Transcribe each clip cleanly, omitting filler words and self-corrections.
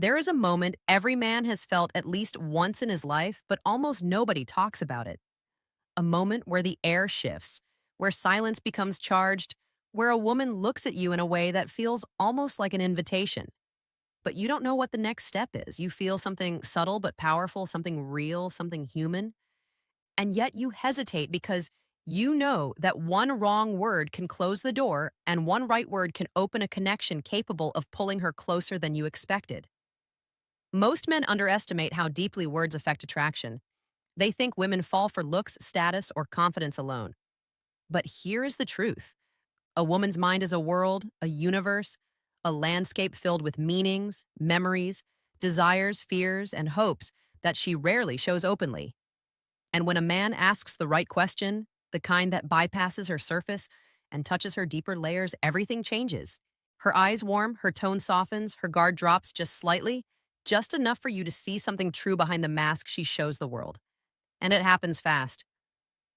There is a moment every man has felt at least once in his life, but almost nobody talks about it. A moment where the air shifts, where silence becomes charged, where a woman looks at you in a way that feels almost like an invitation. But you don't know what the next step is. You feel something subtle but powerful, something real, something human. And yet you hesitate because you know that one wrong word can close the door and one right word can open a connection capable of pulling her closer than you expected. Most men underestimate how deeply words affect attraction. They think women fall for looks, status, or confidence alone. But here is the truth: a woman's mind is a world, a universe, a landscape filled with meanings, memories, desires, fears, and hopes that she rarely shows openly. And when a man asks the right question, the kind that bypasses her surface and touches her deeper layers, everything changes. Her eyes warm, her tone softens, her guard drops just slightly, just enough for you to see something true behind the mask she shows the world. And it happens fast.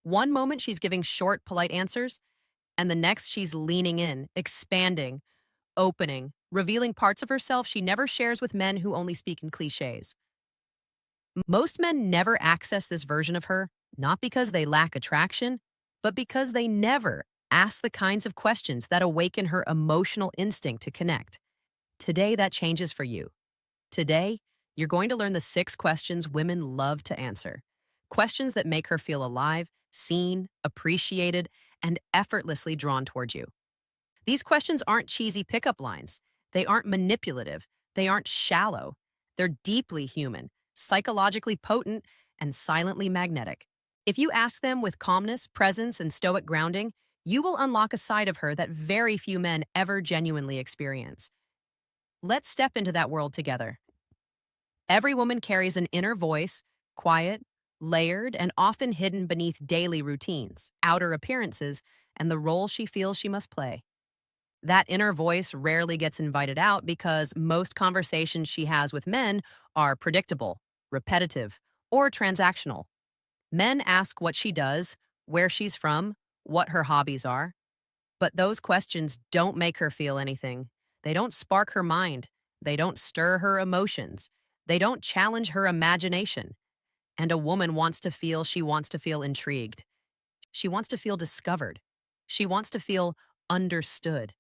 One moment she's giving short, polite answers, and the next she's leaning in, expanding, opening, revealing parts of herself she never shares with men who only speak in cliches. Most men never access this version of her, not because they lack attraction, but because they never ask the kinds of questions that awaken her emotional instinct to connect. Today, that changes for you. Today, you're going to learn the 6 questions women love to answer. Questions that make her feel alive, seen, appreciated, and effortlessly drawn toward you. These questions aren't cheesy pickup lines. They aren't manipulative. They aren't shallow. They're deeply human, psychologically potent, and silently magnetic. If you ask them with calmness, presence, and stoic grounding, you will unlock a side of her that very few men ever genuinely experience. Let's step into that world together. Every woman carries an inner voice, quiet, layered, and often hidden beneath daily routines, outer appearances, and the role she feels she must play. That inner voice rarely gets invited out because most conversations she has with men are predictable, repetitive, or transactional. Men ask what she does, where she's from, what her hobbies are. But those questions don't make her feel anything. They don't spark her mind. They don't stir her emotions. They don't challenge her imagination. And a woman wants to feel intrigued. She wants to feel discovered. She wants to feel understood.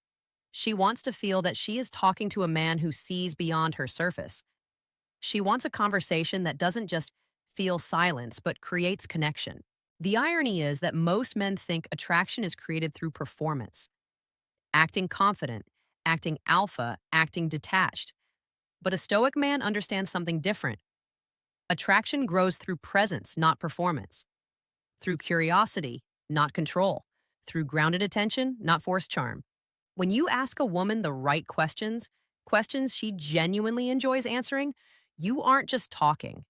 She wants to feel that she is talking to a man who sees beyond her surface. She wants a conversation that doesn't just feel silence, but creates connection. The irony is that most men think attraction is created through performance, acting confident, acting alpha, acting detached. But a stoic man understands something different. Attraction grows through presence, not performance, through curiosity, not control, through grounded attention, not forced charm. When you ask a woman the right questions, questions she genuinely enjoys answering, you aren't just talking.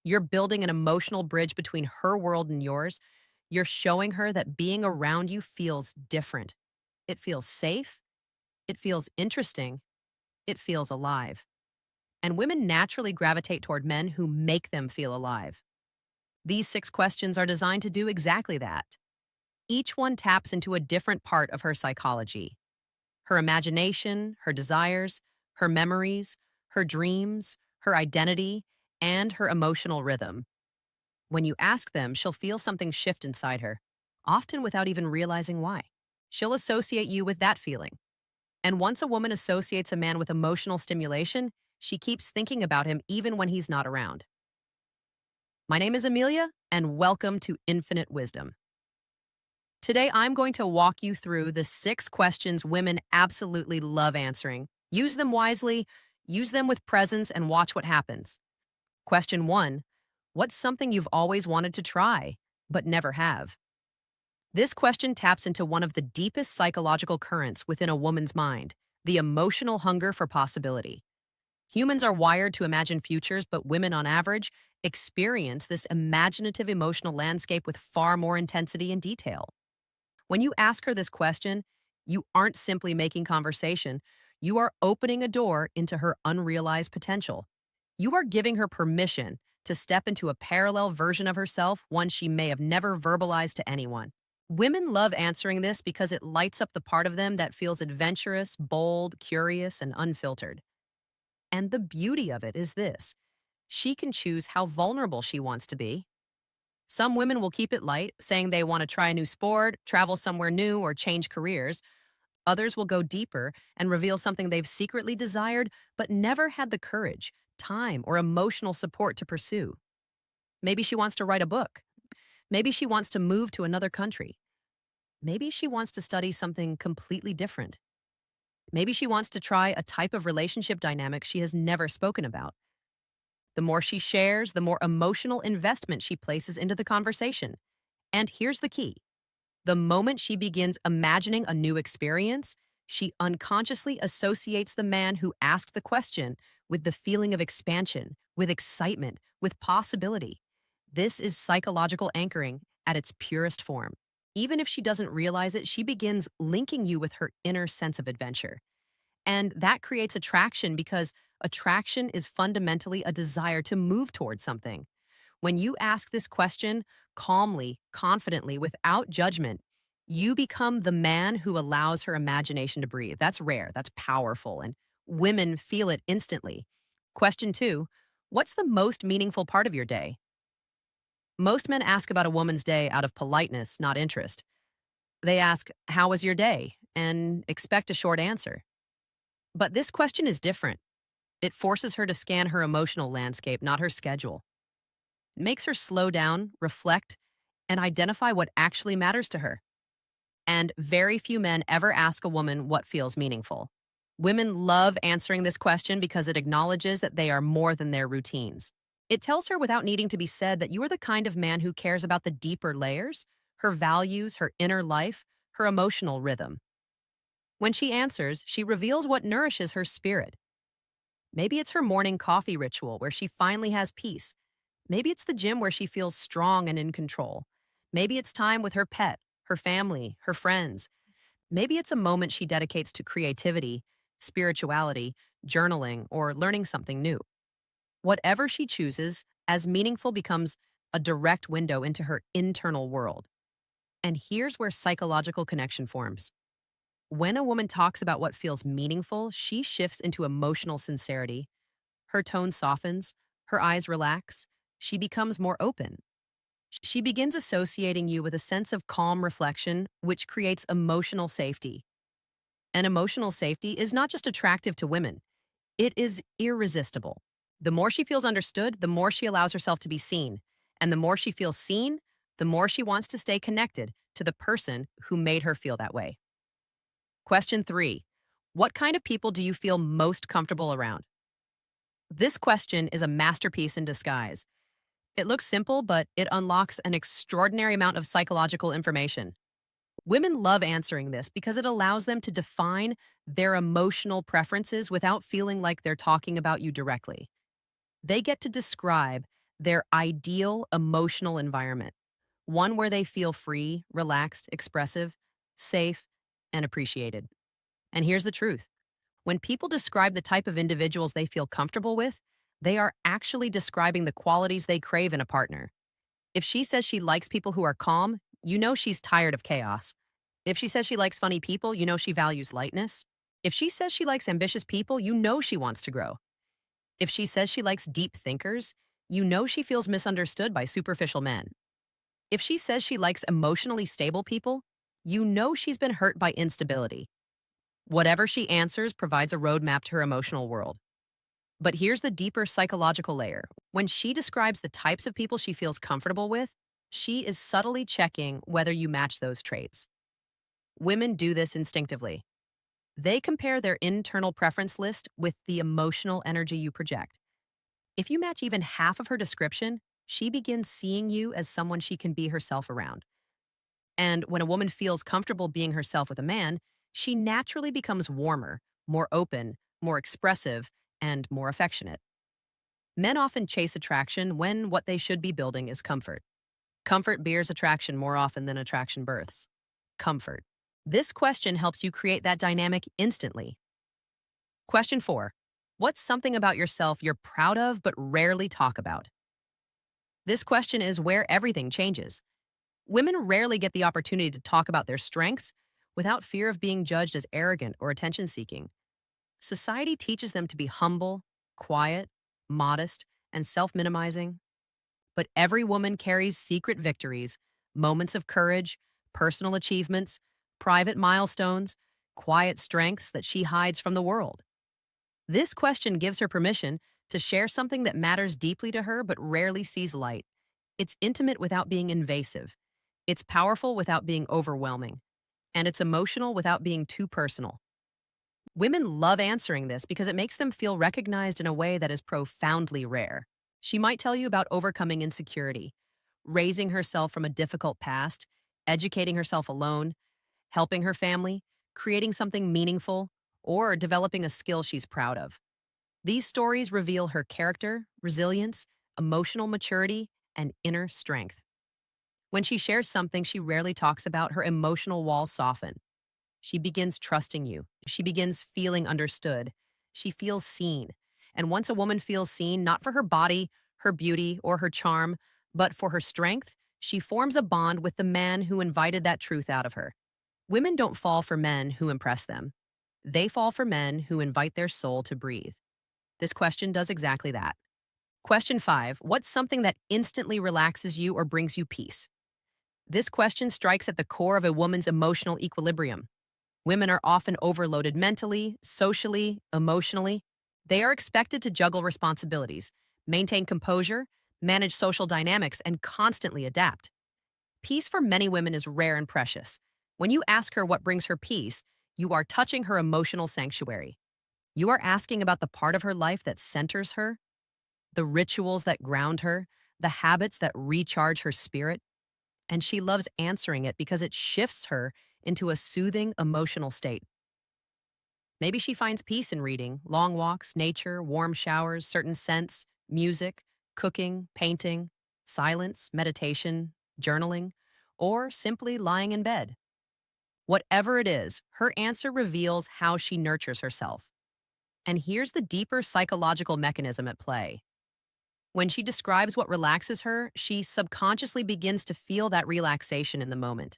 You're building an emotional bridge between her world and yours. You're showing her that being around you feels different. It feels safe. It feels interesting. It feels alive. And women naturally gravitate toward men who make them feel alive. These 6 questions are designed to do exactly that. Each one taps into a different part of her psychology: her imagination, her desires, her memories, her dreams, her identity, and her emotional rhythm. When you ask them, she'll feel something shift inside her, often without even realizing why. She'll associate you with that feeling. And once a woman associates a man with emotional stimulation, she keeps thinking about him even when he's not around. My name is Amelia, and welcome to Infinite Wisdom. Today, I'm going to walk you through the 6 questions women absolutely love answering. Use them wisely, use them with presence, and watch what happens. Question 1: what's something you've always wanted to try, but never have? This question taps into one of the deepest psychological currents within a woman's mind: the emotional hunger for possibility. Humans are wired to imagine futures, but women, on average, experience this imaginative emotional landscape with far more intensity and detail. When you ask her this question, you aren't simply making conversation, you are opening a door into her unrealized potential. You are giving her permission to step into a parallel version of herself, one she may have never verbalized to anyone. Women love answering this because it lights up the part of them that feels adventurous, bold, curious, and unfiltered. And the beauty of it is this: she can choose how vulnerable she wants to be. Some women will keep it light, saying they want to try a new sport, travel somewhere new, or change careers. Others will go deeper and reveal something they've secretly desired but never had the courage, time, or emotional support to pursue. Maybe she wants to write a book. Maybe she wants to move to another country. Maybe she wants to study something completely different. Maybe she wants to try a type of relationship dynamic she has never spoken about. The more she shares, the more emotional investment she places into the conversation. And here's the key: the moment she begins imagining a new experience, she unconsciously associates the man who asked the question with the feeling of expansion, with excitement, with possibility. This is psychological anchoring at its purest form. Even if she doesn't realize it, she begins linking you with her inner sense of adventure. And that creates attraction because attraction is fundamentally a desire to move towards something. When you ask this question calmly, confidently, without judgment, you become the man who allows her imagination to breathe. That's rare, that's powerful, and women feel it instantly. Question two: what's the most meaningful part of your day? Most men ask about a woman's day out of politeness, not interest. They ask, "How was your day?" and expect a short answer. But this question is different. It forces her to scan her emotional landscape, not her schedule. It makes her slow down, reflect, and identify what actually matters to her. And very few men ever ask a woman what feels meaningful. Women love answering this question because it acknowledges that they are more than their routines. It tells her without needing to be said that you are the kind of man who cares about the deeper layers, her values, her inner life, her emotional rhythm. When she answers, she reveals what nourishes her spirit. Maybe it's her morning coffee ritual where she finally has peace. Maybe it's the gym where she feels strong and in control. Maybe it's time with her pet, her family, her friends. Maybe it's a moment she dedicates to creativity, spirituality, journaling, or learning something new. Whatever she chooses, as meaningful becomes a direct window into her internal world. And here's where psychological connection forms. When a woman talks about what feels meaningful, she shifts into emotional sincerity. Her tone softens, her eyes relax, she becomes more open. She begins associating you with a sense of calm reflection, which creates emotional safety. And emotional safety is not just attractive to women, it is irresistible. The more she feels understood, the more she allows herself to be seen. And the more she feels seen, the more she wants to stay connected to the person who made her feel that way. Question three: what kind of people do you feel most comfortable around? This question is a masterpiece in disguise. It looks simple, but it unlocks an extraordinary amount of psychological information. Women love answering this because it allows them to define their emotional preferences without feeling like they're talking about you directly. They get to describe their ideal emotional environment, one where they feel free, relaxed, expressive, safe, and appreciated. And here's the truth: when people describe the type of individuals they feel comfortable with, they are actually describing the qualities they crave in a partner. If she says she likes people who are calm, you know she's tired of chaos. If she says she likes funny people, you know she values lightness. If she says she likes ambitious people, you know she wants to grow. If she says she likes deep thinkers, you know she feels misunderstood by superficial men. If she says she likes emotionally stable people, you know she's been hurt by instability. Whatever she answers provides a roadmap to her emotional world. But here's the deeper psychological layer. When she describes the types of people she feels comfortable with, she is subtly checking whether you match those traits. Women do this instinctively. They compare their internal preference list with the emotional energy you project. If you match even half of her description, she begins seeing you as someone she can be herself around. And when a woman feels comfortable being herself with a man, she naturally becomes warmer, more open, more expressive, and more affectionate. Men often chase attraction when what they should be building is comfort. Comfort bears attraction more often than attraction births. Comfort. This question helps you create that dynamic instantly. Question four: what's something about yourself you're proud of but rarely talk about? This question is where everything changes. Women rarely get the opportunity to talk about their strengths without fear of being judged as arrogant or attention seeking. Society teaches them to be humble, quiet, modest, and self-minimizing. But every woman carries secret victories, moments of courage, personal achievements, private milestones, quiet strengths that she hides from the world. This question gives her permission to share something that matters deeply to her but rarely sees light. It's intimate without being invasive. It's powerful without being overwhelming. And it's emotional without being too personal. Women love answering this because it makes them feel recognized in a way that is profoundly rare. She might tell you about overcoming insecurity, raising herself from a difficult past, educating herself alone, helping her family, creating something meaningful, or developing a skill she's proud of. These stories reveal her character, resilience, emotional maturity, and inner strength. When she shares something she rarely talks about, her emotional walls soften. She begins trusting you. She begins feeling understood. She feels seen. And once a woman feels seen, not for her body, her beauty, or her charm, but for her strength, she forms a bond with the man who invited that truth out of her. Women don't fall for men who impress them. They fall for men who invite their soul to breathe. This question does exactly that. Question 5. What's something that instantly relaxes you or brings you peace? This question strikes at the core of a woman's emotional equilibrium. Women are often overloaded mentally, socially, emotionally. They are expected to juggle responsibilities, maintain composure, manage social dynamics, and constantly adapt. Peace for many women is rare and precious. When you ask her what brings her peace, you are touching her emotional sanctuary. You are asking about the part of her life that centers her, the rituals that ground her, the habits that recharge her spirit. And she loves answering it because it shifts her into a soothing emotional state. Maybe she finds peace in reading, long walks, nature, warm showers, certain scents, music, cooking, painting, silence, meditation, journaling, or simply lying in bed. Whatever it is, her answer reveals how she nurtures herself. And here's the deeper psychological mechanism at play. When she describes what relaxes her, she subconsciously begins to feel that relaxation in the moment.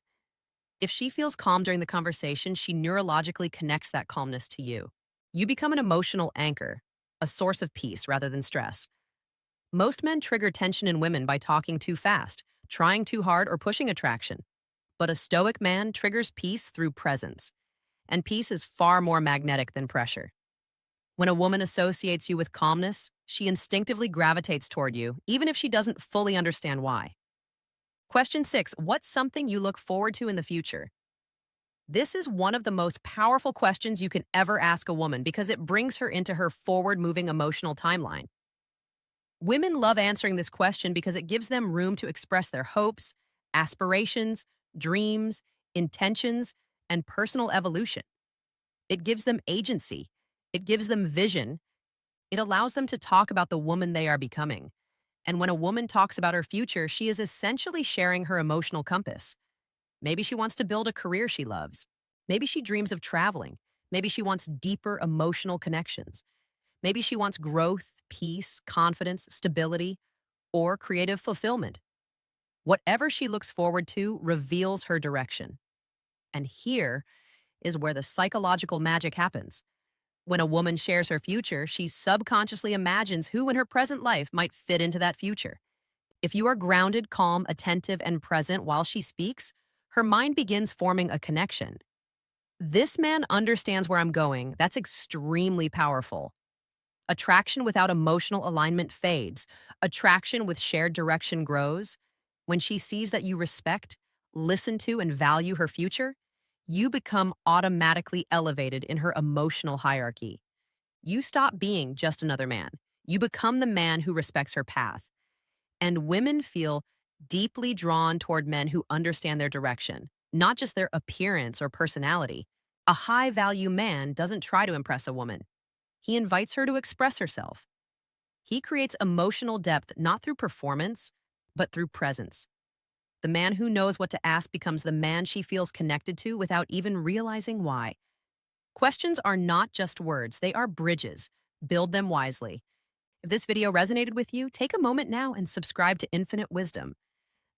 If she feels calm during the conversation, she neurologically connects that calmness to you. You become an emotional anchor, a source of peace rather than stress. Most men trigger tension in women by talking too fast, trying too hard, or pushing attraction. But a stoic man triggers peace through presence. And peace is far more magnetic than pressure. When a woman associates you with calmness, she instinctively gravitates toward you, even if she doesn't fully understand why. Question 6. What's something you look forward to in the future? This is one of the most powerful questions you can ever ask a woman because it brings her into her forward-moving emotional timeline. Women love answering this question because it gives them room to express their hopes, aspirations, dreams, intentions, and personal evolution. It gives them agency. It gives them vision. It allows them to talk about the woman they are becoming. And when a woman talks about her future, she is essentially sharing her emotional compass. Maybe she wants to build a career she loves. Maybe she dreams of traveling. Maybe she wants deeper emotional connections. Maybe she wants growth, peace, confidence, stability, or creative fulfillment. Whatever she looks forward to reveals her direction. And here is where the psychological magic happens. When a woman shares her future, she subconsciously imagines who in her present life might fit into that future. If you are grounded, calm, attentive, and present while she speaks, her mind begins forming a connection. This man understands where I'm going. That's extremely powerful. Attraction without emotional alignment fades. Attraction with shared direction grows. When she sees that you respect, listen to, and value her future, you become automatically elevated in her emotional hierarchy. You stop being just another man. You become the man who respects her path. And women feel deeply drawn toward men who understand their direction, not just their appearance or personality. A high value man doesn't try to impress a woman. He invites her to express herself. He creates emotional depth not through performance, but through presence. The man who knows what to ask becomes the man she feels connected to without even realizing why. Questions are not just words, they are bridges. Build them wisely. If this video resonated with you, take a moment now and subscribe to Infinite Wisdom.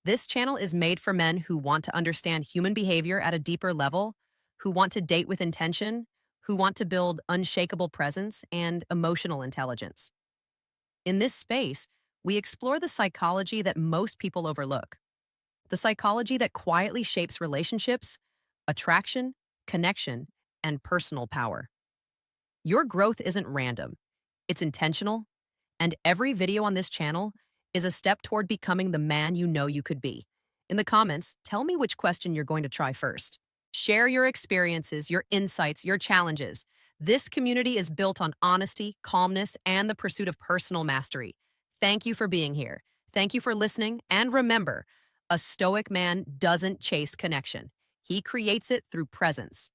This channel is made for men who want to understand human behavior at a deeper level, who want to date with intention, who want to build unshakable presence and emotional intelligence. In this space, we explore the psychology that most people overlook, the psychology that quietly shapes relationships, attraction, connection, and personal power. Your growth isn't random, it's intentional, and every video on this channel is a step toward becoming the man you know you could be. In the comments, tell me which question you're going to try first. Share your experiences, your insights, your challenges. This community is built on honesty, calmness, and the pursuit of personal mastery. Thank you for being here. Thank you for listening. And remember, a stoic man doesn't chase connection, he creates it through presence.